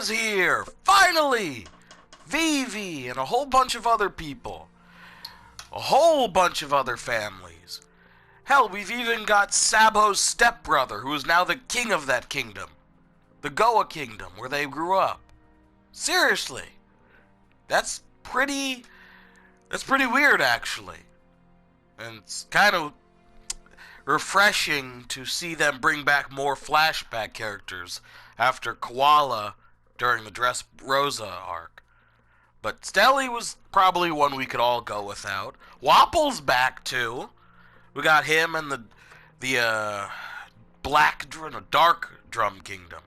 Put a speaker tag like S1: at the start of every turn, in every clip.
S1: is here! Finally! Vivi and a whole bunch of other people. A whole bunch of other families. Hell, we've even got Sabo's stepbrother, who is now the king of that kingdom. The Goa kingdom, where they grew up. Seriously. That's pretty weird, actually. And it's kind of refreshing to see them bring back more flashback characters after Koala during the Dressrosa arc. But Stelly was probably one we could all go without. Wapol's back too. We got him and the Dark Drum Kingdom,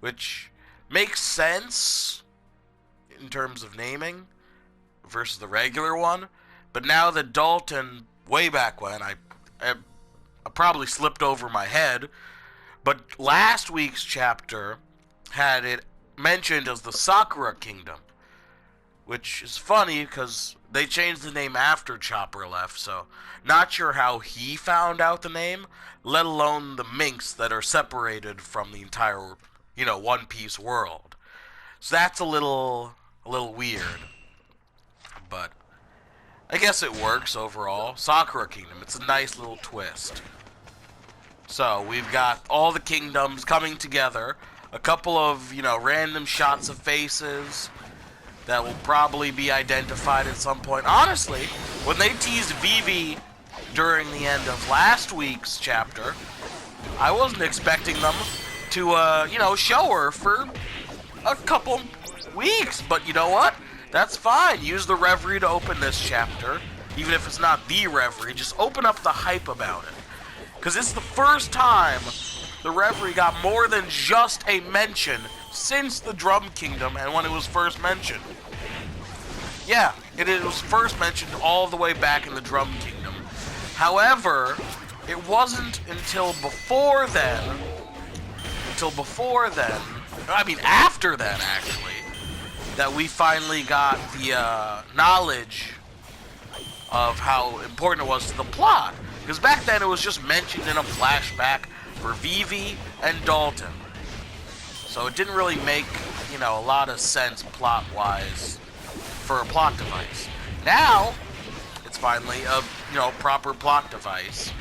S1: which makes sense in terms of naming versus the regular one. But now that Dalton, way back when, I probably slipped over my head, but last week's chapter had it mentioned as the Sakura Kingdom, which is funny because they changed the name after Chopper left, so not sure how he found out the name, let alone the minks that are separated from the entire, One Piece world. So that's a little weird, but I guess it works overall. Sakura Kingdom, it's a nice little twist. So we've got all the kingdoms coming together, a couple of, random shots of faces that will probably be identified at some point. Honestly, when they teased Vivi during the end of last week's chapter, I wasn't expecting them to, show her for a couple weeks. But you know what? That's fine. Use the Reverie to open this chapter. Even if it's not the Reverie, just open up the hype about it. Because it's the first time the Reverie got more than just a mention since the Drum Kingdom and when it was first mentioned. Yeah, it was first mentioned all the way back in the Drum Kingdom. However, it wasn't until before then, after then actually, that we finally got the knowledge of how important it was to the plot. Because back then it was just mentioned in a flashback for Vivi and Dalton. So it didn't really make, a lot of sense plot-wise for a plot device. Now, it's finally a, proper plot device.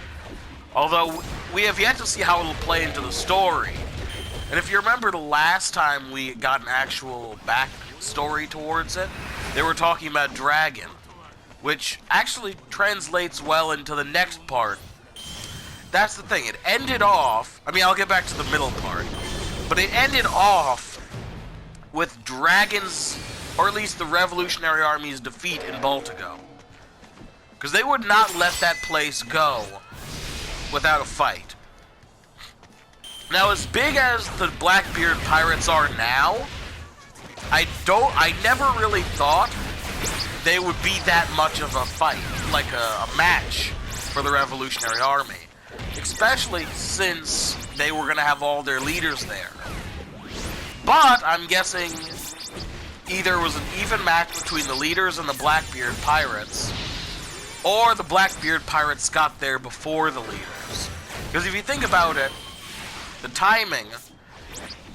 S1: Although, we have yet to see how it'll play into the story. And if you remember the last time we got an actual backstory towards it, they were talking about Dragon, which actually translates well into the next part. That's the thing, it ended off, I'll get back to the middle part, but it ended off with Dragon's, or at least the Revolutionary Army's defeat in Baltigo. Because they would not let that place go without a fight. Now, as big as the Blackbeard pirates are now, I never really thought they would be that much of a fight, like a match for the Revolutionary Army. Especially since they were going to have all their leaders there. But I'm guessing either it was an even match between the leaders and the Blackbeard pirates, or the Blackbeard pirates got there before the leaders. Because if you think about it, the timing,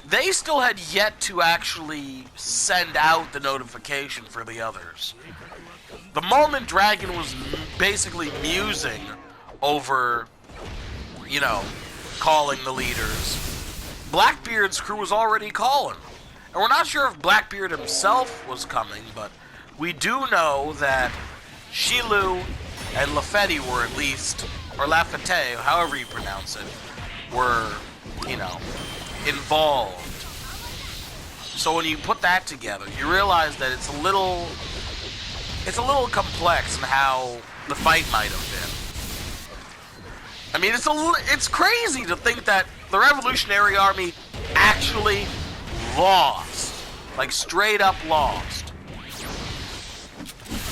S1: they still had yet to actually send out the notification for the others. The moment Dragon was basically musing over, calling the leaders, Blackbeard's crew was already calling. And we're not sure if Blackbeard himself was coming, but we do know that Shilu and Lafette were at least, or Lafette, however you pronounce it, were, involved. So when you put that together, you realize that it's a little complex in how the fight might have been. It's crazy to think that the Revolutionary Army actually lost. Like, straight up lost.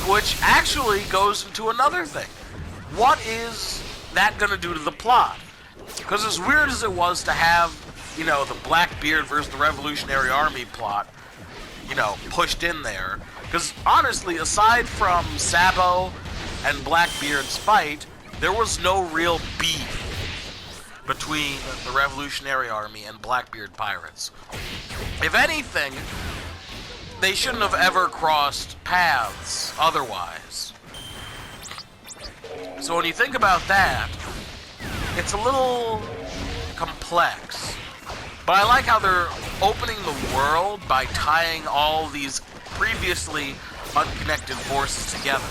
S1: Which actually goes into another thing. What is that going to do to the plot? Because as weird as it was to have, the Blackbeard versus the Revolutionary Army plot, pushed in there. Because honestly, aside from Sabo and Blackbeard's fight, there was no real beef between the Revolutionary Army and Blackbeard pirates. If anything, they shouldn't have ever crossed paths otherwise. So when you think about that, it's a little complex. But I like how they're opening the world by tying all these previously unconnected forces together.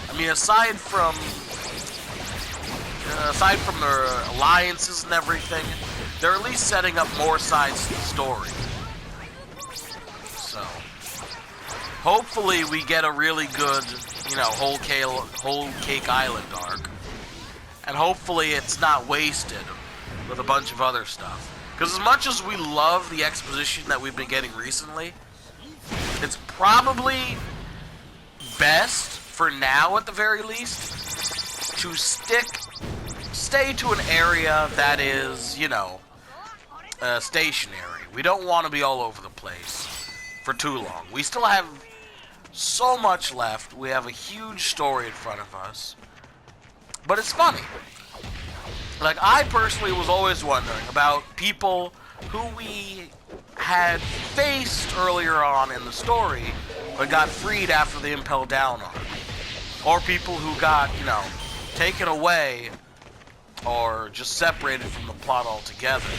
S1: I mean, aside from their alliances and everything, they're at least setting up more sides to the story. So, hopefully we get a really good, whole cake island arc. And hopefully it's not wasted with a bunch of other stuff. Because as much as we love the exposition that we've been getting recently, it's probably best, for now at the very least, to stay to an area that is, stationary. We don't want to be all over the place for too long. We still have so much left. We have a huge story in front of us. But it's funny. Like, I personally was always wondering about people who we had faced earlier on in the story, but got freed after the Impel Down arc. Or people who got, taken away or just separated from the plot altogether,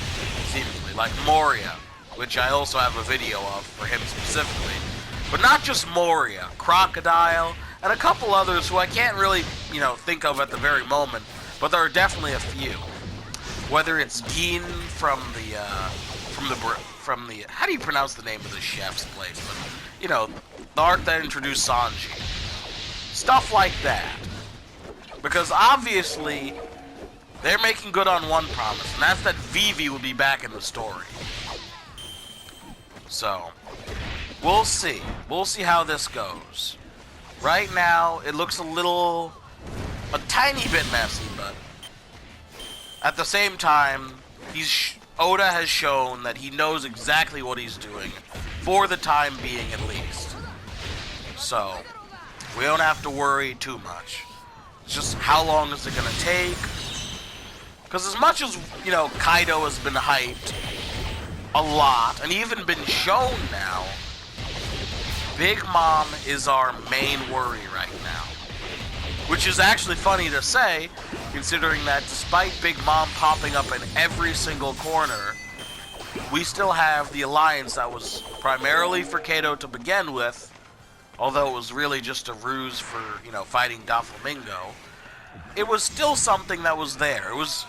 S1: seemingly. Like Moria, which I also have a video of for him specifically. But not just Moria, Crocodile, and a couple others who I can't really, think of at the very moment, but there are definitely a few. Whether it's Gin from the how do you pronounce the name of the chef's place? But, the arc that introduced Sanji. Stuff like that. Because obviously, they're making good on one promise, and that's that Vivi will be back in the story. So, we'll see. We'll see how this goes. Right now, it looks a tiny bit messy, but at the same time, Oda has shown that he knows exactly what he's doing, for the time being at least. So, we don't have to worry too much. It's just how long is it going to take? Because as much as, Kaido has been hyped a lot, and even been shown now, Big Mom is our main worry right now. Which is actually funny to say, considering that despite Big Mom popping up in every single corner, we still have the alliance that was primarily for Kaido to begin with, although it was really just a ruse for, fighting Doflamingo. It was still something that was there. It was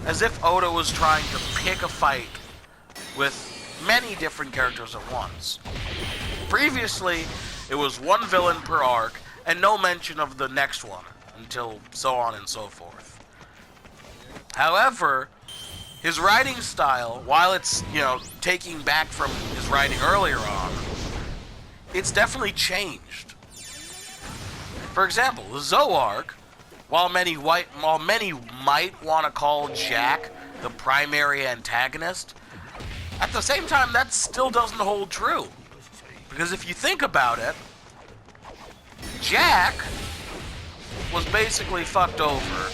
S1: as if Oda was trying to pick a fight with many different characters at once. Previously, it was one villain per arc, and no mention of the next one, until so on and so forth. However, his writing style, while it's, taking back from his writing earlier on, it's definitely changed. For example, the Zou arc, while many might want to call Jack the primary antagonist, at the same time, that still doesn't hold true. Because if you think about it, Jack was basically fucked over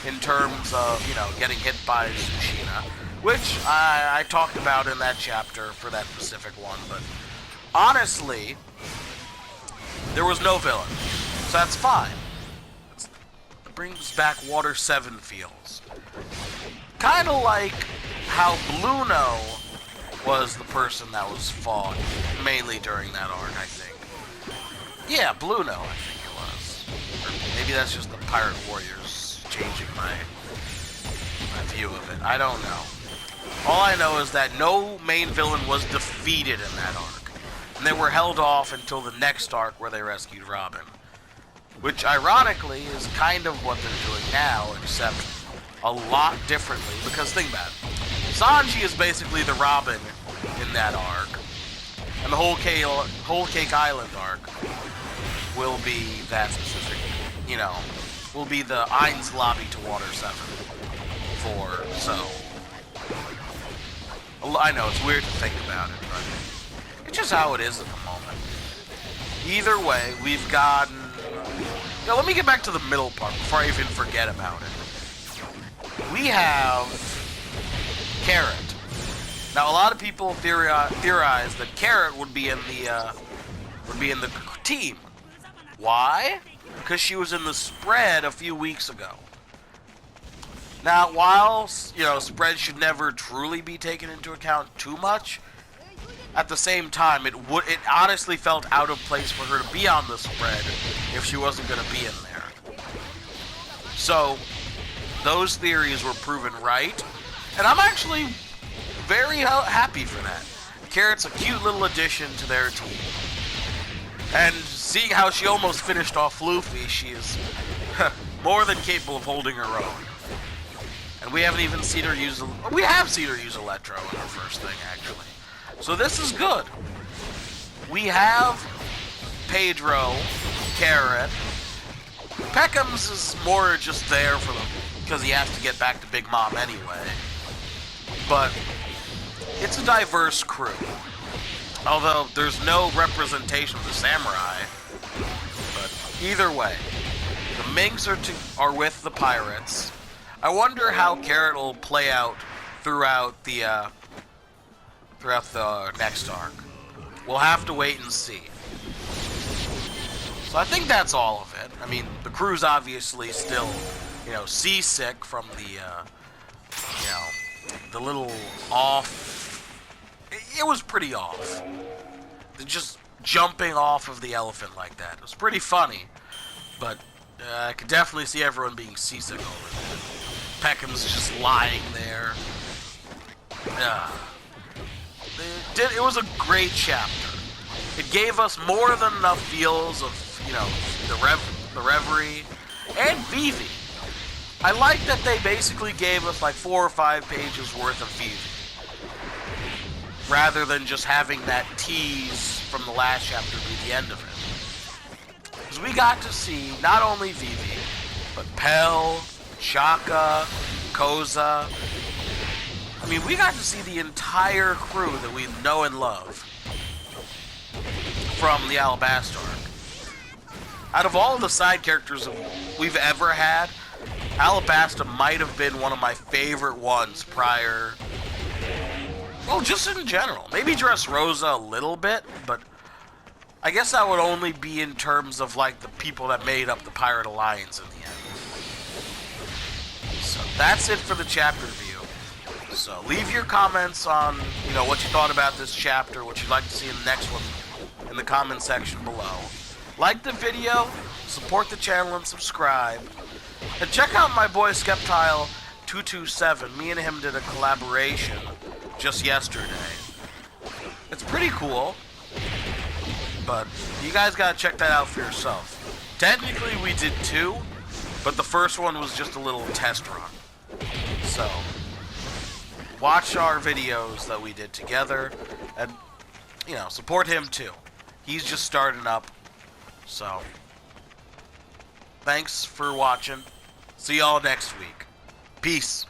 S1: in terms of, getting hit by Tsushima, which I talked about in that chapter for that specific one, but honestly, there was no villain, so that's fine. It brings back Water 7 feels. Kind of like how Bluno was the person that was fought mainly during that arc, I think. Yeah, Bluno, I think it was. Or maybe that's just the Pirate Warriors changing my view of it. I don't know. All I know is that no main villain was defeated in that arc. And they were held off until the next arc where they rescued Robin. Which, ironically, is kind of what they're doing now, except a lot differently. Because think about it. Sanji is basically the Robin in that arc. And the whole Cake Island arc will be that specific, will be the Ain's lobby to Water 7 for So. I know, it's weird to think about it, but it's just how it is at the moment. Either way, we've gotten... let me get back to the middle part before I even forget about it. We have Carrot. Now, a lot of people theorize that Carrot would be in the team. Why? Because she was in the spread a few weeks ago. Now, while, spread should never truly be taken into account too much, at the same time, it honestly felt out of place for her to be on the spread if she wasn't going to be in there. So, those theories were proven right, and I'm actually very happy for that. Carrot's a cute little addition to their team. And seeing how she almost finished off Luffy, she is more than capable of holding her own. And we haven't even seen her use... We have seen her use Electro in her first thing, actually. So this is good. We have Pedro, Carrot. Peckham's is more just there for them because he has to get back to Big Mom anyway. But it's a diverse crew. Although there's no representation of the samurai. But either way, the Minks are with the pirates. I wonder how Carrot will play out throughout the next arc. We'll have to wait and see. So I think that's all of it. I mean, the crew's obviously still, seasick from the little off. It was pretty off. Just jumping off of the elephant like that. It was pretty funny, but I could definitely see everyone being seasick over that. Peckham's just lying there. It was a great chapter. It gave us more than enough feels of, the Reverie and Vivi. I like that they basically gave us like 4 or 5 pages worth of Vivi, rather than just having that tease from the last chapter be the end of it. Because we got to see not only Vivi, but Pell, Chaka, Koza. I mean, we got to see the entire crew that we know and love from the Alabasta arc. Out of all of the side characters we've ever had, Alabasta might have been one of my favorite ones prior. Well, just in general. Maybe Dressrosa a little bit, but I guess that would only be in terms of, like, the people that made up the Pirate Alliance in the end. So, that's it for the chapter review. So, leave your comments on, what you thought about this chapter, what you'd like to see in the next one in the comment section below. Like the video, support the channel, and subscribe. And check out my boy Skeptile227. Me and him did a collaboration just yesterday. It's pretty cool, but you guys gotta check that out for yourself. Technically, we did 2, but the first one was just a little test run. So, watch our videos that we did together, and, support him too. He's just starting up, so, thanks for watching. See y'all next week. Peace.